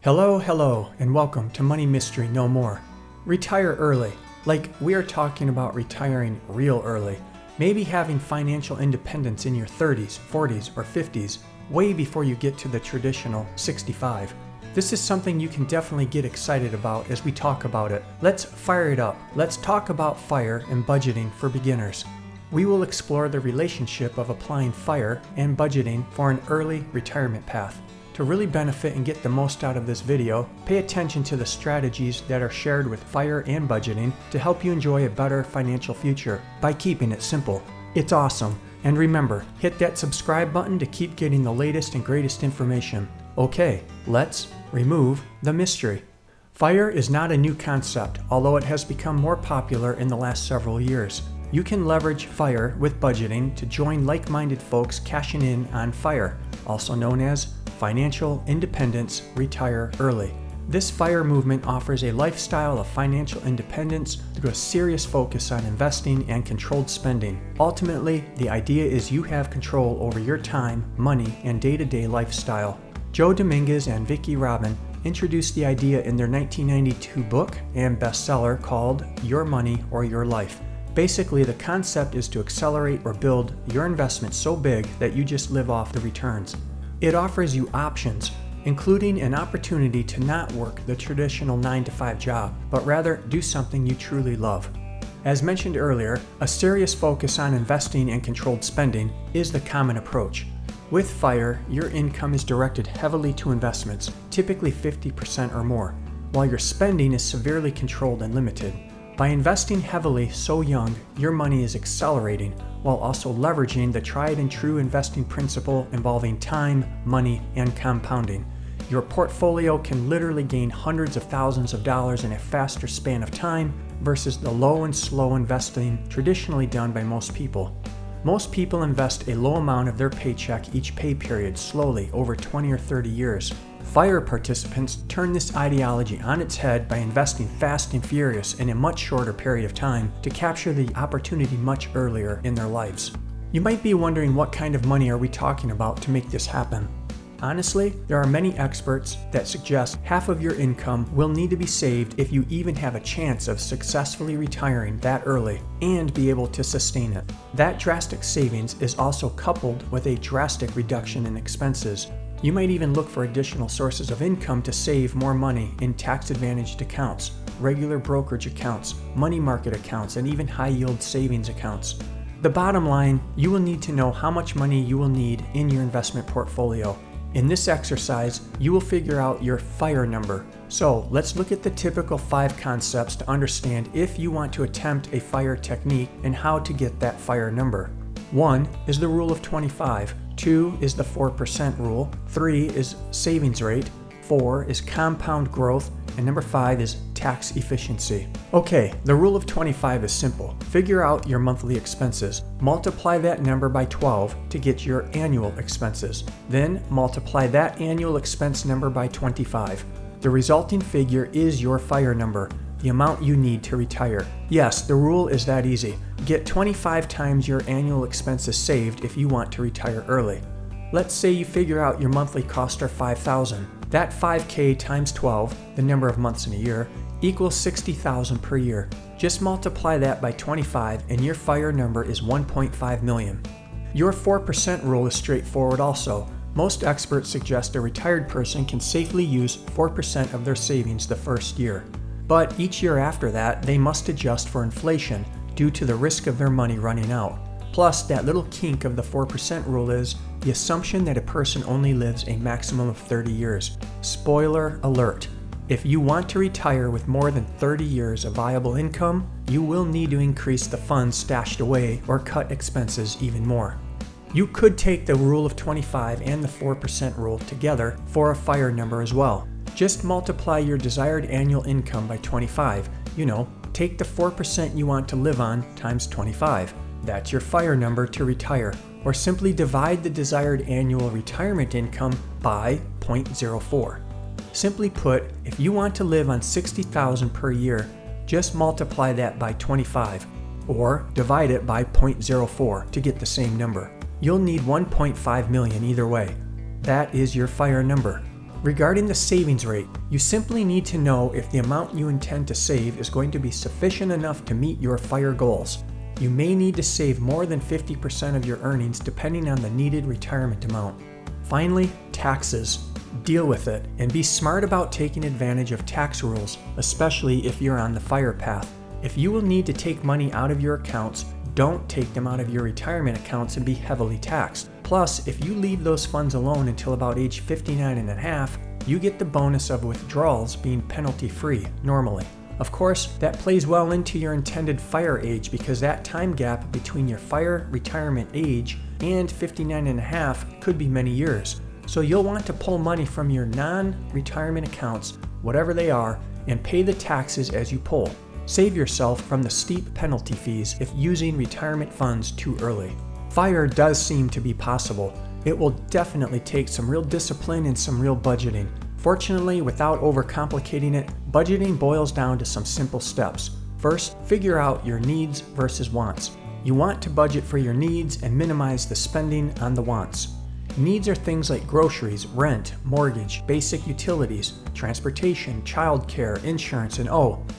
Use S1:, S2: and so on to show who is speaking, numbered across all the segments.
S1: Hello, and welcome to Money Mystery No More. Retire early. Like, we are talking about retiring real early. Maybe having financial independence in your 30s, 40s, or 50s, way before you get to the traditional 65. This is something you can definitely get excited about as we talk about it. Let's fire it up. Let's talk about FIRE and budgeting for beginners. We will explore the relationship of applying FIRE and budgeting for an early retirement path. To really benefit and get the most out of this video, pay attention to the strategies that are shared with FIRE and budgeting to help you enjoy a better financial future by keeping it simple. It's awesome. And remember, hit that subscribe button to keep getting the latest and greatest information. Okay, let's remove the mystery. FIRE is not a new concept, although it has become more popular in the last several years. You can leverage FIRE with budgeting to join like-minded folks cashing in on FIRE, also known as Financial Independence Retire Early. This FIRE movement offers a lifestyle of financial independence through a serious focus on investing and controlled spending. Ultimately, the idea is you have control over your time, money, and day-to-day lifestyle. Joe Dominguez and Vicki Robin introduced the idea in their 1992 book and bestseller called Your Money or Your Life. Basically, the concept is to accelerate or build your investment so big that you just live off the returns. It offers you options, including an opportunity to not work the traditional 9-to-5 job, but rather do something you truly love. As mentioned earlier, a serious focus on investing and controlled spending is the common approach. With FIRE, your income is directed heavily to investments, typically 50% or more, while your spending is severely controlled and limited. By investing heavily so young, your money is accelerating while also leveraging the tried and true investing principle involving time, money, and compounding. Your portfolio can literally gain hundreds of thousands of dollars in a faster span of time versus the low and slow investing traditionally done by most people. Most people invest a low amount of their paycheck each pay period slowly over 20 or 30 years. FIRE participants turn this ideology on its head by investing fast and furious in a much shorter period of time to capture the opportunity much earlier in their lives. You might be wondering, what kind of money are we talking about to make this happen? Honestly, there are many experts that suggest half of your income will need to be saved if you even have a chance of successfully retiring that early and be able to sustain it. That drastic savings is also coupled with a drastic reduction in expenses. You might even look for additional sources of income to save more money in tax-advantaged accounts, regular brokerage accounts, money market accounts, and even high-yield savings accounts. The bottom line, you will need to know how much money you will need in your investment portfolio. In this exercise, you will figure out your FIRE number. So let's look at the typical 5 concepts to understand if you want to attempt a FIRE technique and how to get that FIRE number. 1 is the rule of 25. 2 is the 4% rule, 3 is savings rate, 4 is compound growth, and number 5 is tax efficiency. Okay, the rule of 25 is simple. Figure out your monthly expenses. Multiply that number by 12 to get your annual expenses. Then multiply that annual expense number by 25. The resulting figure is your FIRE number, the amount you need to retire. Yes, the rule is that easy. Get 25 times your annual expenses saved if you want to retire early. Let's say you figure out your monthly costs are $5,000. That $5K times 12, the number of months in a year, equals $60,000 per year. Just multiply that by 25 and your FIRE number is $1.5 million. Your 4% rule is straightforward also. Most experts suggest a retired person can safely use 4% of their savings the first year. But each year after that, they must adjust for inflation due to the risk of their money running out. Plus, that little kink of the 4% rule is the assumption that a person only lives a maximum of 30 years. Spoiler alert. If you want to retire with more than 30 years of viable income, you will need to increase the funds stashed away or cut expenses even more. You could take the rule of 25 and the 4% rule together for a FIRE number as well. Just multiply your desired annual income by 25. Take the 4% you want to live on times 25. That's your FIRE number to retire. Or simply divide the desired annual retirement income by 0.04. Simply put, if you want to live on $60,000 per year, just multiply that by 25, or divide it by 0.04 to get the same number. You'll need $1.5 million either way. That is your FIRE number. Regarding the savings rate, you simply need to know if the amount you intend to save is going to be sufficient enough to meet your FIRE goals. You may need to save more than 50% of your earnings depending on the needed retirement amount. Finally, taxes. Deal with it and be smart about taking advantage of tax rules, especially if you're on the FIRE path. If you will need to take money out of your accounts, don't take them out of your retirement accounts and be heavily taxed. Plus, if you leave those funds alone until about age 59 and a half, you get the bonus of withdrawals being penalty-free normally. Of course, that plays well into your intended FIRE age because that time gap between your FIRE retirement age and 59 and a half could be many years. So you'll want to pull money from your non-retirement accounts, whatever they are, and pay the taxes as you pull. Save yourself from the steep penalty fees if using retirement funds too early. FIRE does seem to be possible. It will definitely take some real discipline and some real budgeting. Fortunately, without overcomplicating it, budgeting boils down to some simple steps. First, figure out your needs versus wants. You want to budget for your needs and minimize the spending on the wants. Needs are things like groceries, rent, mortgage, basic utilities, transportation, childcare, insurance, and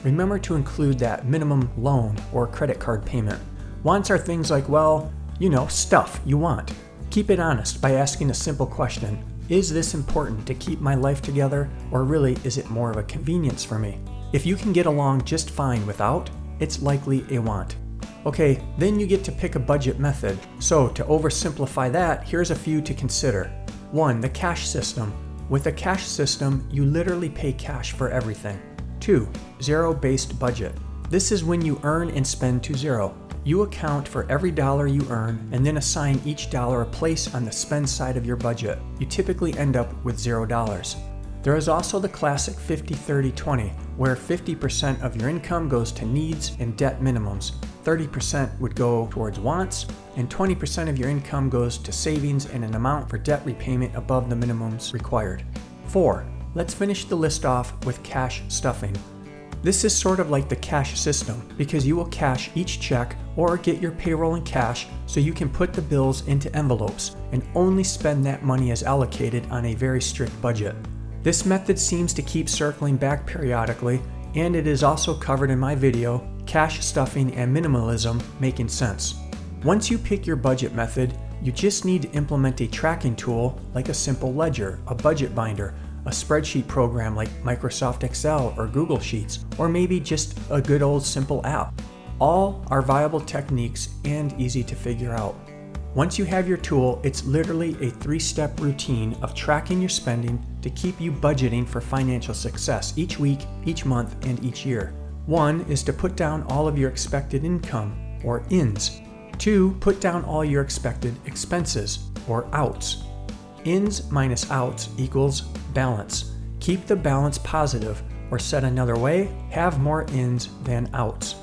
S1: remember to include that minimum loan or credit card payment. Wants are things like, stuff you want. Keep it honest by asking a simple question. Is this important to keep my life together, or really is it more of a convenience for me? If you can get along just fine without, it's likely a want. Okay, then you get to pick a budget method. So to oversimplify that, here's a few to consider. 1. The cash system. With a cash system, you literally pay cash for everything. 2. Zero-based budget. This is when you earn and spend to zero. You account for every dollar you earn and then assign each dollar a place on the spend side of your budget. You typically end up with $0. There is also the classic 50-30-20, where 50% of your income goes to needs and debt minimums, 30% would go towards wants, and 20% of your income goes to savings and an amount for debt repayment above the minimums required. 4. Let's finish the list off with cash stuffing. This is sort of like the cash system because you will cash each check or get your payroll in cash so you can put the bills into envelopes and only spend that money as allocated on a very strict budget. This method seems to keep circling back periodically, and it is also covered in my video, Cash Stuffing and Minimalism Making Sense. Once you pick your budget method, you just need to implement a tracking tool like a simple ledger, a budget binder, a spreadsheet program like Microsoft Excel or Google Sheets, or maybe just a good old simple app. All are viable techniques and easy to figure out. Once you have your tool, it's literally a 3-step routine of tracking your spending to keep you budgeting for financial success each week, each month, and each year. 1 is to put down all of your expected income, or ins. 2, put down all your expected expenses, or outs. Ins minus outs equals balance. Keep the balance positive, or said another way, have more ins than outs.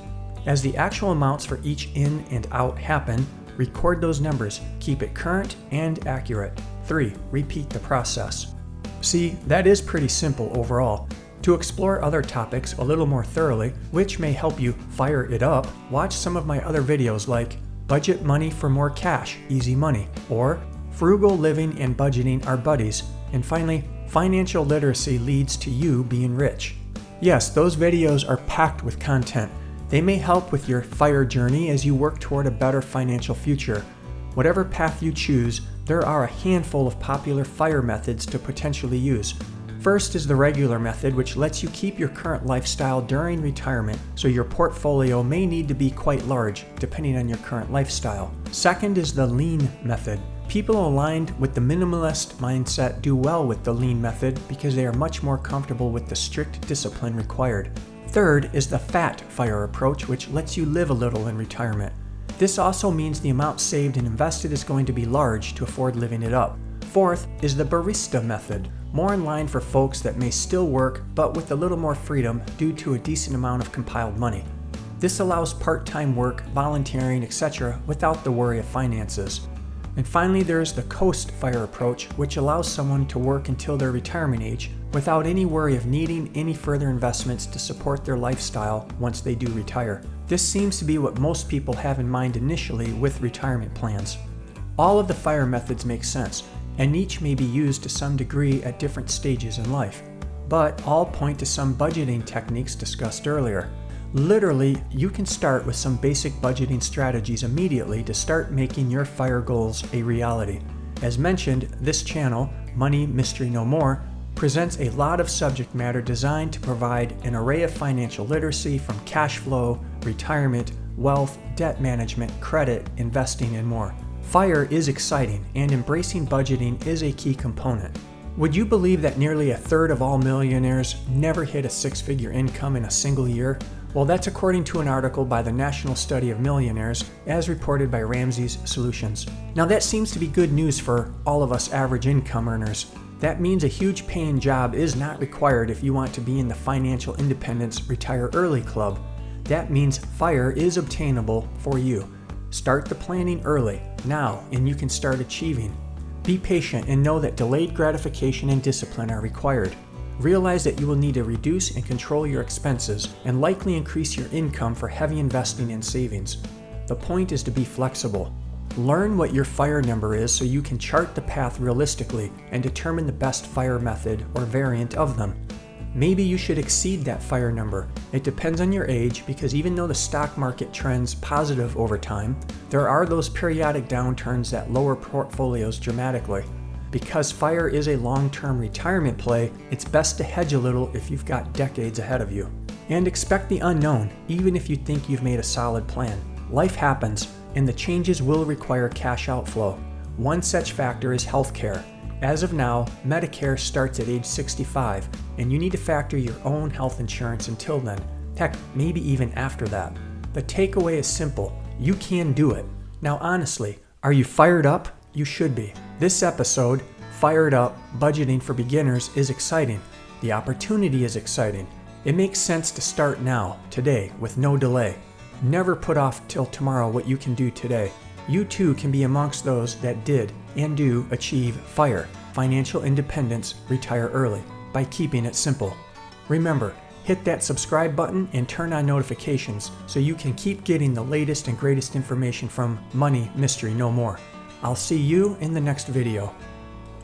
S1: As the actual amounts for each in and out happen, record those numbers, keep it current and accurate. 3. Repeat the process. See, that is pretty simple overall. To explore other topics a little more thoroughly, which may help you fire it up, watch some of my other videos like Budget Money for More Cash, Easy Money, or Frugal Living and Budgeting Are Buddies, and finally, Financial Literacy Leads to You Being Rich. Yes, those videos are packed with content. They may help with your FIRE journey as you work toward a better financial future. Whatever path you choose, there are a handful of popular FIRE methods to potentially use. First is the regular method, which lets you keep your current lifestyle during retirement, so your portfolio may need to be quite large, depending on your current lifestyle. Second is the lean method. People aligned with the minimalist mindset do well with the lean method because they are much more comfortable with the strict discipline required. Third is the fat FIRE approach, which lets you live a little in retirement. This also means the amount saved and invested is going to be large to afford living it up. Fourth is the barista method, more in line for folks that may still work but with a little more freedom due to a decent amount of compiled money. This allows part-time work, volunteering, etc. without the worry of finances. And finally, there's the Coast FIRE approach, which allows someone to work until their retirement age without any worry of needing any further investments to support their lifestyle once they do retire. This seems to be what most people have in mind initially with retirement plans. All of the FIRE methods make sense. and each may be used to some degree at different stages in life, but all point to some budgeting techniques discussed earlier. Literally, you can start with some basic budgeting strategies immediately to start making your FIRE goals a reality. As mentioned, this channel, Money Mystery No More, presents a lot of subject matter designed to provide an array of financial literacy from cash flow, retirement, wealth, debt management, credit, investing, and more. FIRE is exciting, and embracing budgeting is a key component. Would you believe that nearly a third of all millionaires never hit a six-figure income in a single year? Well, that's according to an article by the National Study of Millionaires, as reported by Ramsey's Solutions. Now that seems to be good news for all of us average income earners. That means a huge paying job is not required if you want to be in the Financial Independence Retire Early Club. That means FIRE is obtainable for you. Start the planning early, now, and you can start achieving. Be patient and know that delayed gratification and discipline are required. Realize that you will need to reduce and control your expenses and likely increase your income for heavy investing and savings. The point is to be flexible. Learn what your FIRE number is so you can chart the path realistically and determine the best FIRE method or variant of them. Maybe you should exceed that FIRE number. It depends on your age, because even though the stock market trends positive over time, there are those periodic downturns that lower portfolios dramatically. Because FIRE is a long-term retirement play, it's best to hedge a little if you've got decades ahead of you. And expect the unknown, even if you think you've made a solid plan. Life happens, and the changes will require cash outflow. One such factor is healthcare. As of now, Medicare starts at age 65, and you need to factor your own health insurance until then. Heck, maybe even after that. The takeaway is simple: you can do it. Now honestly, are you fired up? You should be. This episode, Fired Up Budgeting for Beginners, is exciting. The opportunity is exciting. It makes sense to start now, today, with no delay. Never put off till tomorrow what you can do today. You too can be amongst those that did and do achieve FIRE, Financial Independence Retire Early, by keeping it simple. Remember, hit that subscribe button and turn on notifications so you can keep getting the latest and greatest information from Money Mystery No More. I'll see you in the next video.